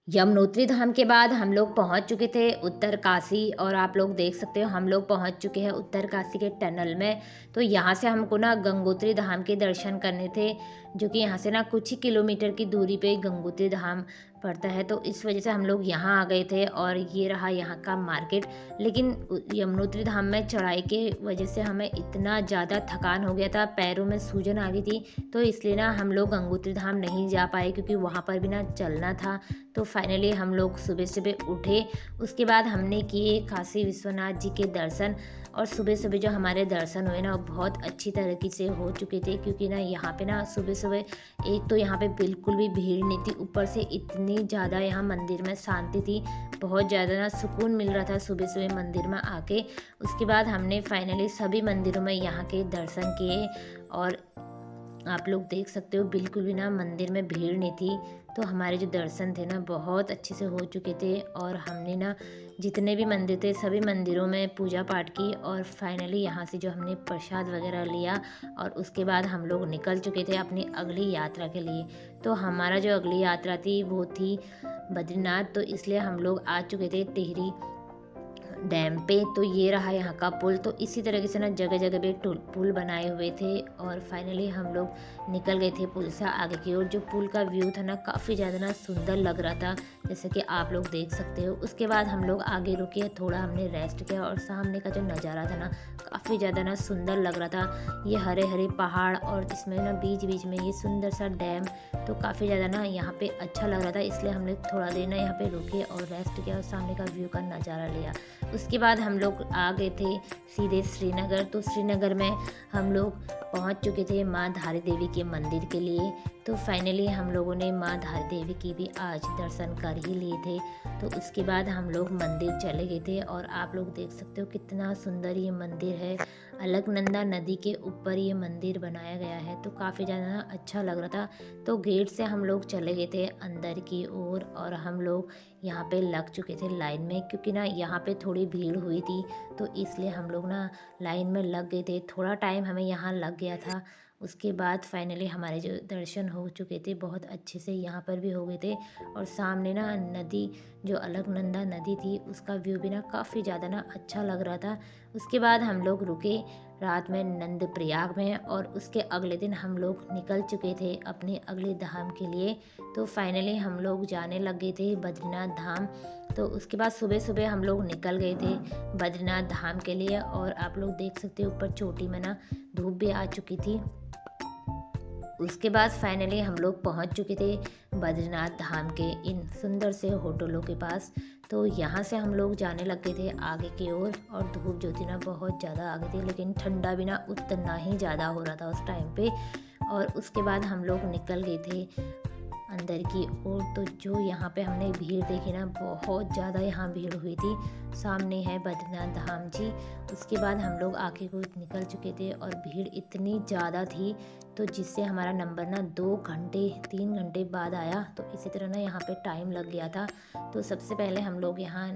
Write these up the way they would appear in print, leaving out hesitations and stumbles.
यमुनोत्री धाम के बाद हम लोग पहुंच चुके थे उत्तरकाशी और आप लोग देख सकते हो हम लोग पहुंच चुके हैं उत्तरकाशी के टनल में। तो यहाँ से हमको ना गंगोत्री धाम के दर्शन करने थे, जो कि यहाँ से ना कुछ ही किलोमीटर की दूरी पे गंगोत्री धाम पड़ता है। तो इस वजह से हम लोग यहाँ आ गए थे और ये रहा यहाँ का मार्केट। लेकिन यमुनोत्री धाम में चढ़ाई के वजह से हमें इतना ज़्यादा थकान हो गया था, पैरों में सूजन आ गई थी, तो इसलिए ना हम लोग गंगोत्री धाम नहीं जा पाए क्योंकि वहाँ पर भी ना चलना था। तो फाइनली हम लोग सुबह सुबह उठे, उसके बाद हमने किए काशी विश्वनाथ जी के दर्शन। और सुबह सुबह जो हमारे दर्शन हुए ना वो बहुत अच्छी तरीके से हो चुके थे, क्योंकि ना यहाँ पे ना सुबह सुबह एक तो यहाँ पे बिल्कुल भी भीड़ नहीं थी, ऊपर से इतनी ज़्यादा यहाँ मंदिर में शांति थी, बहुत ज़्यादा ना सुकून मिल रहा था सुबह सुबह मंदिर में आके। उसके बाद हमने फाइनली सभी मंदिरों में यहाँ के दर्शन किए और आप लोग देख सकते हो बिल्कुल भी ना मंदिर में भीड़ नहीं थी। तो हमारे जो दर्शन थे ना बहुत अच्छे से हो चुके थे और हमने ना जितने भी मंदिर थे सभी मंदिरों में पूजा पाठ की और फाइनली यहाँ से जो हमने प्रसाद वगैरह लिया और उसके बाद हम लोग निकल चुके थे अपनी अगली यात्रा के लिए। तो हमारा जो अगली यात्रा थी वो थी बद्रीनाथ, तो इसलिए हम लोग आ चुके थे टिहरी डैम पे। तो ये रहा यहाँ का पुल। तो इसी तरीके से ना जगह जगह पे पुल बनाए हुए थे और फाइनली हम लोग निकल गए थे पुल से आगे की ओर। जो पुल का व्यू था ना काफ़ी ज़्यादा ना सुंदर लग रहा था, जैसे कि आप लोग देख सकते हो। उसके बाद हम लोग आगे रुके, थोड़ा हमने रेस्ट किया और सामने का जो नज़ारा था ना काफ़ी ज़्यादा ना सुंदर लग रहा था। ये हरे हरे पहाड़ और इसमें ना बीच बीच में ये सुंदर सा डैम, तो काफ़ी ज़्यादा ना यहाँ पे अच्छा लग रहा था, इसलिए हमने थोड़ा देर ना यहाँ पे रुके और रेस्ट किया और सामने का व्यू का नज़ारा लिया। उसके बाद हम लोग आ गए थे सीधे श्रीनगर। तो श्रीनगर में हम लोग पहुंच चुके थे माँ धारी देवी के मंदिर के लिए। तो फाइनली हम लोगों ने माँ धारी देवी की भी आज दर्शन कर ही लिए थे। तो उसके बाद हम लोग मंदिर चले गए थे और आप लोग देख सकते हो कितना सुंदर ये मंदिर है। अलकनंदा नदी के ऊपर ये मंदिर बनाया गया है, तो काफ़ी ज़्यादा अच्छा लग रहा था। तो गेट से हम लोग चले गए थे अंदर की ओर और हम लोग यहाँ पे लग चुके थे लाइन में, क्योंकि ना यहाँ पे थोड़ी भीड़ हुई थी, तो इसलिए हम लोग ना लाइन में लग गए थे। थोड़ा टाइम हमें यहाँ लग गया था। उसके बाद फाइनली हमारे जो दर्शन हो चुके थे बहुत अच्छे से यहाँ पर भी हो गए थे और सामने ना नदी जो अलकनंदा नदी थी उसका व्यू भी ना काफ़ी ज़्यादा ना अच्छा लग रहा था। उसके बाद हम लोग रुके रात में नंदप्रयाग में और उसके अगले दिन हम लोग निकल चुके थे अपने अगले धाम के लिए। तो फाइनली हम लोग जाने लग गए थे बद्रीनाथ धाम। तो उसके बाद सुबह सुबह हम लोग निकल गए थे बद्रीनाथ धाम के लिए और आप लोग देख सकते हो ऊपर चोटी में ना धूप भी आ चुकी थी। उसके बाद फाइनली हम लोग पहुंच चुके थे बद्रीनाथ धाम के इन सुंदर से होटलों के पास। तो यहाँ से हम लोग जाने लग गए थे आगे की ओर और धूप जो थी ना बहुत ज़्यादा आगे थी, लेकिन ठंडा भी ना उतना ही ज़्यादा हो रहा था उस टाइम पे। और उसके बाद हम लोग निकल गए थे अंदर की ओर। तो जो यहाँ पे हमने भीड़ देखी ना बहुत ज़्यादा यहाँ भीड़ हुई थी। सामने है बद्रीनाथ धाम जी। उसके बाद हम लोग आगे को निकल चुके थे और भीड़ इतनी ज़्यादा थी तो जिससे हमारा नंबर ना 2 घंटे 3 घंटे बाद आया। तो इसी तरह ना यहाँ पे टाइम लग गया था। तो सबसे पहले हम लोग यहाँ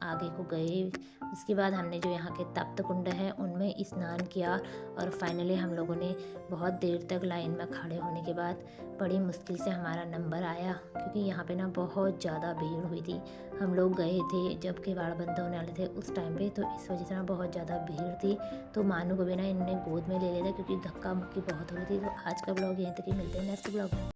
आगे को गए। उसके बाद हमने जो यहाँ के तप्त कुंड है उनमें स्नान किया और फाइनली हम लोगों ने बहुत देर तक लाइन में खड़े होने के बाद बड़ी मुश्किल से हमारा नंबर आया, क्योंकि यहाँ पे ना बहुत ज़्यादा भीड़ हुई थी। हम लोग गए थे जब किवाड़ बंद होने वाले थे उस टाइम पे, तो इस वजह से ना बहुत ज़्यादा भीड़ थी। तो मानू को भी ना इन्होंने गोद में ले लिया था क्योंकि धक्का मुक्की बहुत हो रही थी। तो आज का ब्लॉग यहीं तक ही, मिलते हैं नेक्स्ट ब्लॉग में।